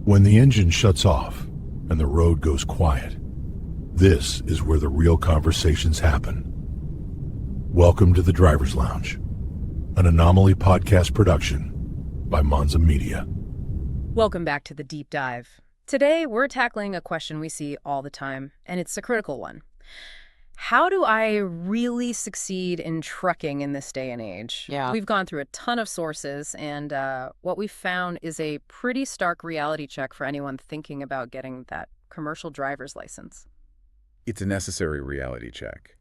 When the engine shuts off and the road goes quiet, this is where the real conversations happen. Welcome to the Driver's Lounge, an Anomaly podcast production by Monza Media. Welcome back to the Deep Dive. Today, we're tackling a question we see all the time, and it's a critical one. How do I really succeed in trucking in this day and age? Yeah. We've gone through a ton of sources, and what we've found is a pretty stark reality check for anyone thinking about getting that commercial driver's license. It's a necessary reality check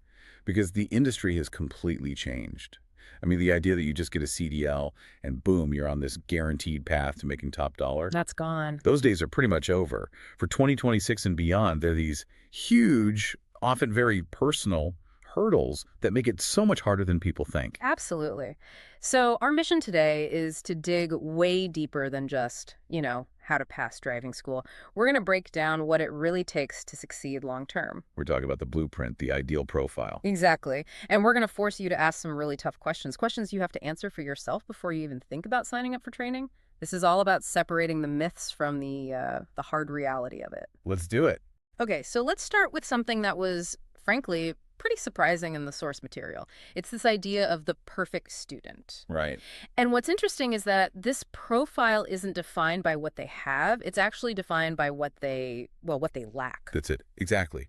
because the industry has completely changed. I mean, the idea that you just get a CDL and boom, you're on this guaranteed path to making top dollar. That's gone. Those days are pretty much over. For 2026 and beyond, there are these huge, often very personal hurdles that make it so much harder than people think. Absolutely. So our mission today is to dig way deeper than just, how to pass driving school. We're going to break down what it really takes to succeed long term. We're talking about the blueprint, the ideal profile. Exactly. And we're going to force you to ask some really tough questions you have to answer for yourself before you even think about signing up for training. This is all about separating the myths from the hard reality of it. Let's do it. Okay, so let's start with something that was, frankly, pretty surprising in the source material. It's this idea of the perfect student. Right. And what's interesting is that this profile isn't defined by what they have. It's actually defined by what they lack. That's it. Exactly.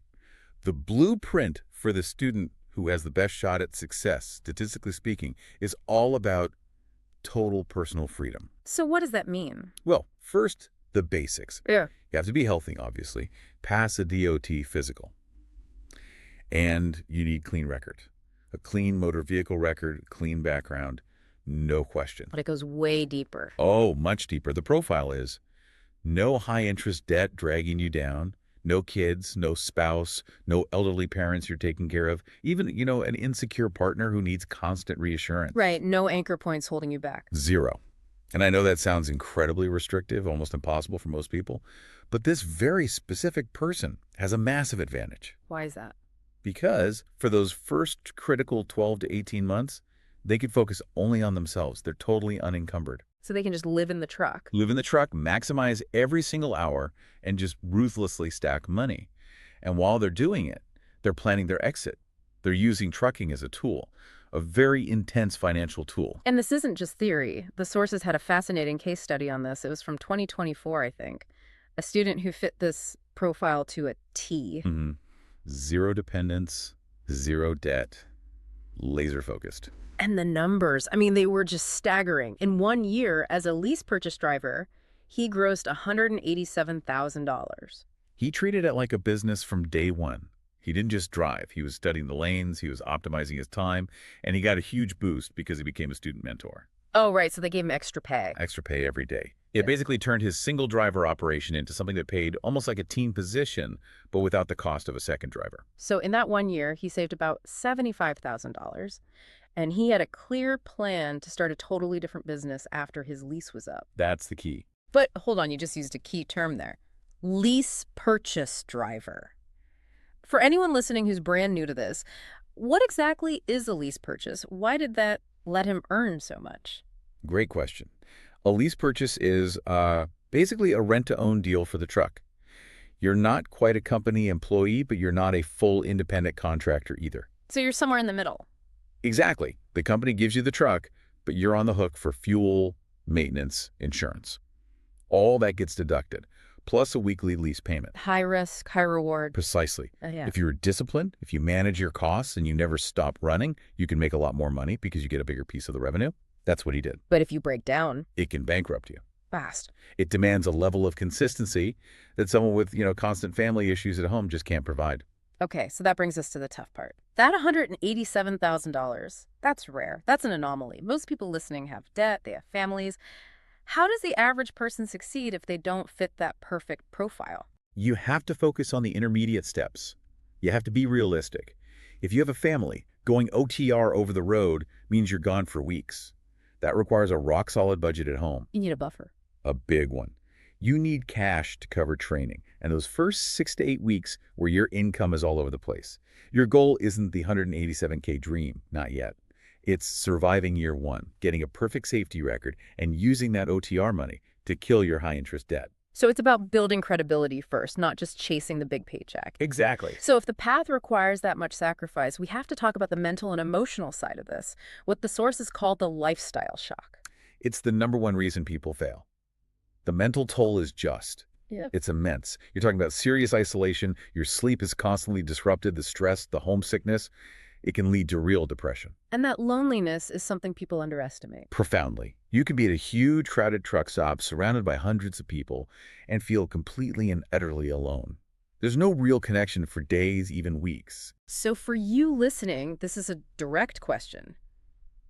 The blueprint for the student who has the best shot at success, statistically speaking, is all about total personal freedom. So what does that mean? Well, first, the basics. Yeah. You have to be healthy, obviously. Pass a DOT physical. And you need clean record. A clean motor vehicle record, clean background, no question. But it goes way deeper. Oh, much deeper. The profile is no high-interest debt dragging you down, no kids, no spouse, no elderly parents you're taking care of, even, an insecure partner who needs constant reassurance. Right. No anchor points holding you back. Zero. And I know that sounds incredibly restrictive, almost impossible for most people, but this very specific person has a massive advantage. Why is that? Because for those first critical 12 to 18 months, they could focus only on themselves. They're totally unencumbered. So they can just live in the truck. Live in the truck, maximize every single hour, and just ruthlessly stack money. And while they're doing it, they're planning their exit. They're using trucking as a tool, a very intense financial tool. And this isn't just theory. The sources had a fascinating case study on this. It was from 2024, I think. A student who fit this profile to a T. Mm-hmm. Zero dependence, zero debt, laser focused. And the numbers, they were just staggering. In 1 year, as a lease purchase driver, he grossed $187,000. He treated it like a business from day one. He didn't just drive. He was studying the lanes, he was optimizing his time, and he got a huge boost because he became a student mentor. Oh, right. So they gave him extra pay. Extra pay every day. It basically turned his single driver operation into something that paid almost like a team position, but without the cost of a second driver. So in that 1 year, he saved about $75,000, and he had a clear plan to start a totally different business after his lease was up. That's the key. But hold on, you just used a key term there. Lease purchase driver. For anyone listening who's brand new to this, what exactly is a lease purchase? Why did that let him earn so much? Great question. A lease purchase is basically a rent-to-own deal for the truck. You're not quite a company employee, but you're not a full independent contractor either. So you're somewhere in the middle. Exactly. The company gives you the truck, but you're on the hook for fuel, maintenance, insurance. All that gets deducted, plus a weekly lease payment. High risk, high reward. Precisely. Yeah. If you're disciplined, if you manage your costs and you never stop running, you can make a lot more money because you get a bigger piece of the revenue. That's what he did. But if you break down, it can bankrupt you. Fast. It demands a level of consistency that someone with, constant family issues at home just can't provide. Okay, so that brings us to the tough part. That $187,000, that's rare. That's an anomaly. Most people listening have debt, they have families. How does the average person succeed if they don't fit that perfect profile? You have to focus on the intermediate steps. You have to be realistic. If you have a family, going OTR over the road means you're gone for weeks. That requires a rock-solid budget at home. You need a buffer. A big one. You need cash to cover training, and those first 6 to 8 weeks where your income is all over the place. Your goal isn't the $187K dream, not yet. It's surviving year one, getting a perfect safety record, and using that OTR money to kill your high-interest debt. So it's about building credibility first, not just chasing the big paycheck. Exactly. So if the path requires that much sacrifice, we have to talk about the mental and emotional side of this, what the sources call the lifestyle shock. It's the number one reason people fail. The mental toll is just. Yeah. It's immense. You're talking about serious isolation. Your sleep is constantly disrupted, the stress, the homesickness. It can lead to real depression. And that loneliness is something people underestimate. Profoundly. You could be at a huge, crowded truck stop surrounded by hundreds of people and feel completely and utterly alone. There's no real connection for days, even weeks. So for you listening, this is a direct question.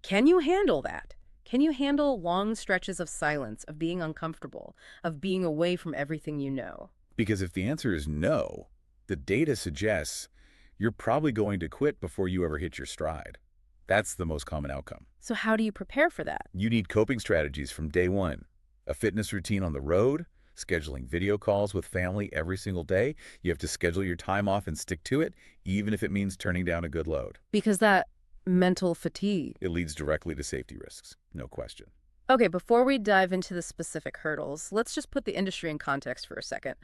Can you handle that? Can you handle long stretches of silence, of being uncomfortable, of being away from everything you know? Because if the answer is no, the data suggests you're probably going to quit before you ever hit your stride. That's the most common outcome. So how do you prepare for that? You need coping strategies from day one. A fitness routine on the road, scheduling video calls with family every single day. You have to schedule your time off and stick to it, even if it means turning down a good load. Because that mental fatigue. It leads directly to safety risks, no question. Okay, before we dive into the specific hurdles, let's just put the industry in context for a second.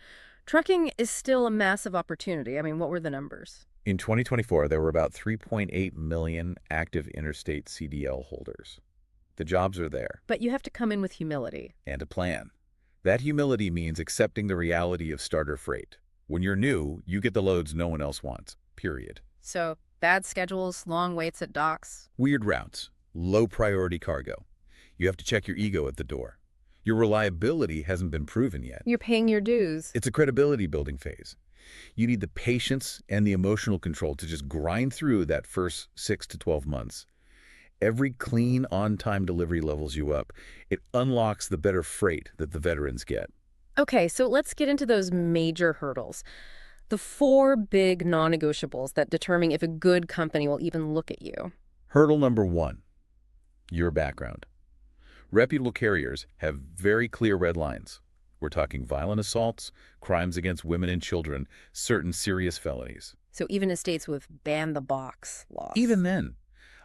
Trucking is still a massive opportunity. I mean, what were the numbers? In 2024, there were about 3.8 million active interstate CDL holders. The jobs are there. But you have to come in with humility. And a plan. That humility means accepting the reality of starter freight. When you're new, you get the loads no one else wants, period. So, bad schedules, long waits at docks. Weird routes, low priority cargo. You have to check your ego at the door. Your reliability hasn't been proven yet. You're paying your dues. It's a credibility building phase. You need the patience and the emotional control to just grind through that first 6 to 12 months. Every clean, on-time delivery levels you up. It unlocks the better freight that the veterans get. Okay, so let's get into those major hurdles. The 4 big non-negotiables that determine if a good company will even look at you. Hurdle number 1, your background. Reputable carriers have very clear red lines. We're talking violent assaults, crimes against women and children, certain serious felonies. So even in states with ban the box laws. Even then,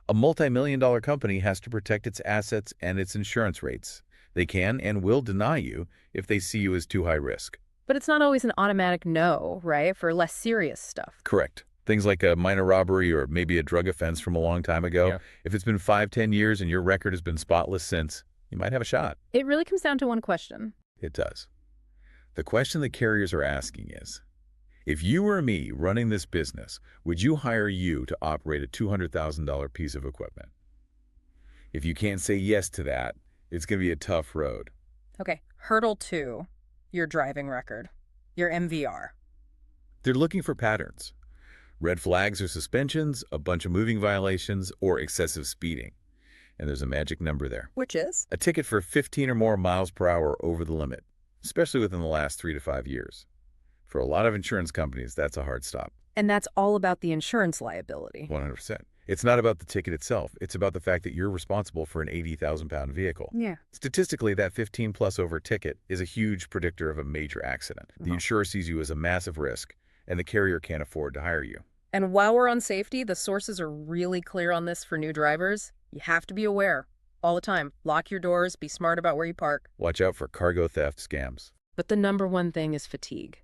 a multi-million-dollar company has to protect its assets and its insurance rates. They can and will deny you if they see you as too high risk. But it's not always an automatic no, right, for less serious stuff. Correct. Things like a minor robbery or maybe a drug offense from a long time ago. Yeah. If it's been 5-10 years and your record has been spotless since, you might have a shot. It really comes down to one question. It does. The question the carriers are asking is, if you were me running this business, would you hire you to operate a $200,000 piece of equipment? If you can't say yes to that, it's going to be a tough road. Okay, hurdle 2, your driving record, your MVR. They're looking for patterns. Red flags or suspensions, a bunch of moving violations, or excessive speeding. And there's a magic number there. Which is? A ticket for 15 or more miles per hour over the limit, especially within the last 3 to 5 years. For a lot of insurance companies, that's a hard stop. And that's all about the insurance liability. 100%. It's not about the ticket itself. It's about the fact that you're responsible for an 80,000-pound vehicle. Yeah. Statistically, that 15-plus over ticket is a huge predictor of a major accident. The insurer sees you as a massive risk, and the carrier can't afford to hire you. And while we're on safety, the sources are really clear on this for new drivers. You have to be aware all the time. Lock your doors, be smart about where you park. Watch out for cargo theft scams. But the number one thing is fatigue.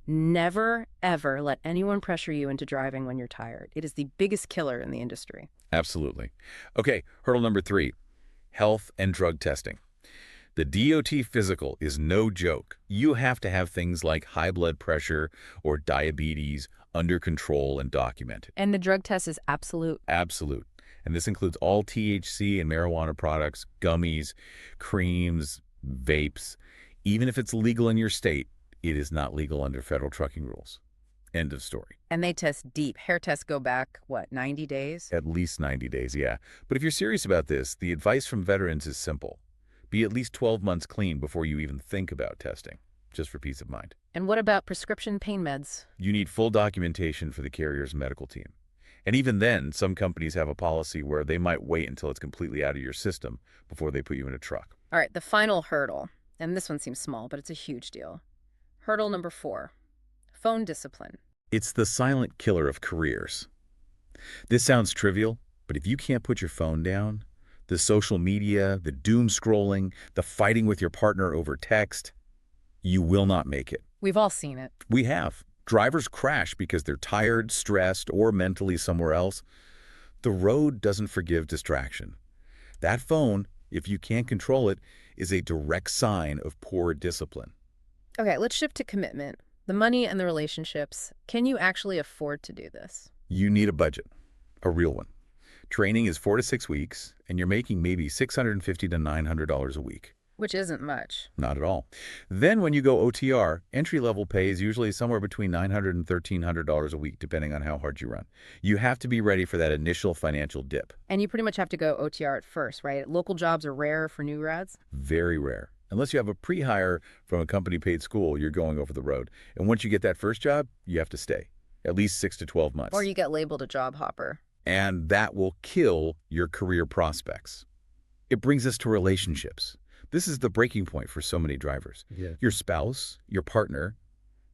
Never, ever let anyone pressure you into driving when you're tired. It is the biggest killer in the industry. Absolutely. Okay, hurdle number 3, health and drug testing. The DOT physical is no joke. You have to have things like high blood pressure or diabetes under control and documented. And the drug test is absolute. Absolute. And this includes all THC and marijuana products, gummies, creams, vapes. Even if it's legal in your state, it is not legal under federal trucking rules. End of story. And they test deep. Hair tests go back, 90 days? At least 90 days, yeah. But if you're serious about this, the advice from veterans is simple. Be at least 12 months clean before you even think about testing, just for peace of mind. And what about prescription pain meds? You need full documentation for the carrier's medical team. And even then, some companies have a policy where they might wait until it's completely out of your system before they put you in a truck. All right, the final hurdle, and this one seems small, but it's a huge deal. Hurdle number 4, phone discipline. It's the silent killer of careers. This sounds trivial, but if you can't put your phone down, the social media, the doom scrolling, the fighting with your partner over text, You will not make it. We've all seen it. We have. Drivers crash because they're tired, stressed, or mentally somewhere else. The road doesn't forgive distraction. That phone, if you can't control it, is a direct sign of poor discipline. Okay, let's shift to commitment. The money and the relationships. Can you actually afford to do this? You need a budget, a real one. Training is 4 to 6 weeks, and you're making maybe $650 to $900 a week. Which isn't much. Not at all. Then when you go OTR, entry-level pay is usually somewhere between $900 and $1,300 a week, depending on how hard you run. You have to be ready for that initial financial dip. And you pretty much have to go OTR at first, right? Local jobs are rare for new grads. Very rare. Unless you have a pre-hire from a company-paid school, you're going over the road. And once you get that first job, you have to stay. At least 6 to 12 months. Or you get labeled a job hopper. And that will kill your career prospects. It brings us to relationships. This is the breaking point for so many drivers. Yeah. Your spouse, your partner,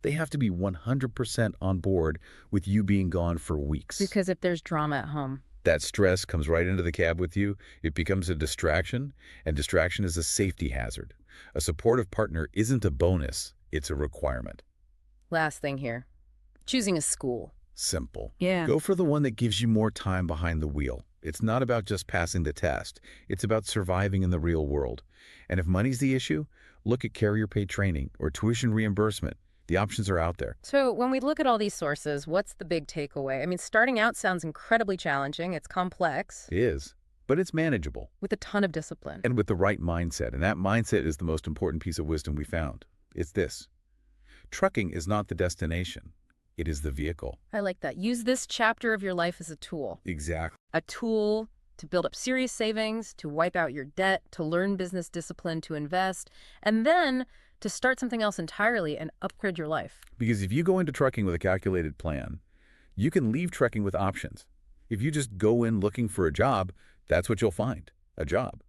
they have to be 100% on board with you being gone for weeks. Because if there's drama at home. That stress comes right into the cab with you. It becomes a distraction, and distraction is a safety hazard. A supportive partner isn't a bonus, it's a requirement. Last thing here. Choosing a school. Simple. Yeah. Go for the one that gives you more time behind the wheel. It's not about just passing the test. It's about surviving in the real world. And if money's the issue, look at carrier-paid training or tuition reimbursement. The options are out there. So when we look at all these sources, what's the big takeaway? I mean, starting out sounds incredibly challenging. It's complex. It is, but it's manageable. With a ton of discipline. And with the right mindset. And that mindset is the most important piece of wisdom we found. It's this. Trucking is not the destination. It is the vehicle. I like that. Use this chapter of your life as a tool. Exactly. A tool to build up serious savings, to wipe out your debt, to learn business discipline, to invest, and then to start something else entirely and upgrade your life. Because if you go into trucking with a calculated plan, you can leave trucking with options. If you just go in looking for a job, that's what you'll find, a job.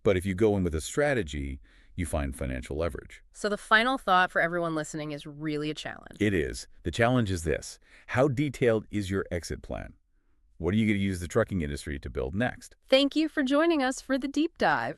But if you go in with a strategy, you find financial leverage. So the final thought for everyone listening is really a challenge. It is. The challenge is this. How detailed is your exit plan? What are you going to use the trucking industry to build next? Thank you for joining us for the deep dive.